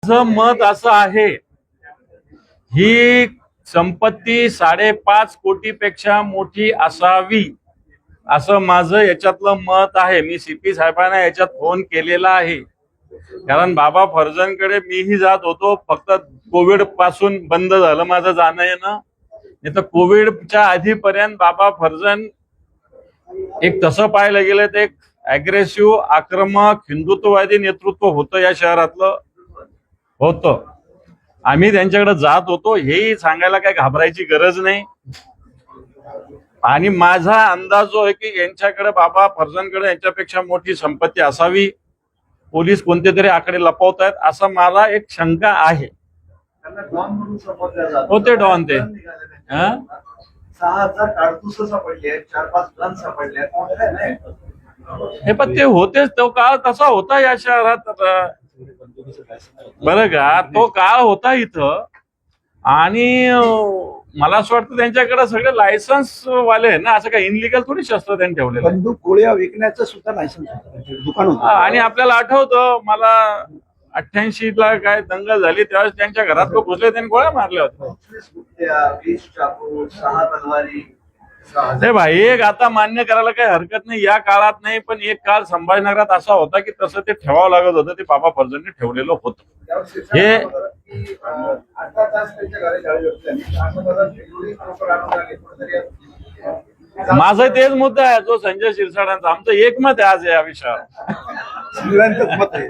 माझं मत असं आहे, ही संपत्ती 5.5 कोटीपेक्षा मोठी असावी असं माझं याच्यातलं मत आहे. मी सीपी साहेबांना याच्यात फोन केलेला आहे. कारण बाबा फर्जंदकडे मीही जात होतो, फक्त कोविड पासून बंद झालं माझं जाणं येणं. नाही तर कोविडच्या आधीपर्यंत बाबा फर्जंद एक तसं पाहायला गेलं तर एक अग्रेसिव्ह, आक्रमक, हिंदुत्ववादी नेतृत्व होतं या शहरातलं होतं. आम्ही त्यांच्याकडे जात होतो, हेही सांगायला काही घाबरायची गरज नाही. आणि माझा अंदाज जो आहे की यांच्याकडे, बाबा फर्जंदकडे यांच्यापेक्षा मोठी संपत्ती असावी. पोलीस कोणते तरी आकडे लपवत आहेत असं मला एक शंका आहे. होते डॉन ते 6,000 काडतुस सापडले, 4-5 गन सापडले. हे पण ते होतेच. तो काळ तसा होता या शहरात. बरं का, तो काळ होता इथं. आणि मला असं वाटतं त्यांच्याकडे सगळे लायसन्स वाले आहे ना, असं काही इनलिगल थोडी शस्त्र त्यांनी ठेवलेलं. बंदूक गोळ्या विकण्याचं सुद्धा लायसन्स दुकान होतं. आणि आपल्याला आठवतं, मला 88 ला काय दंगल झाली त्यावेळेस त्यांच्या घरात लोक घुसले, त्यांनी गोळ्या मारल्या होत्या. 20 चाकू, 6 तलवारी. नाही भाई, एक आता मान्य करायला काही हरकत नाही, या काळात नाही, पण एक काळ संभाजीनगरात असा होता की तसं ते ठेवावं लागत होतं. ते बाबा फर्जंदने ठेवलेलं होतं. हे माझा तेच मुद्दा आहे जो संजय शिरसाटांचा. आमचं एकमत आहे आज या विषयावर. सगळ्यांचंच मत आहे.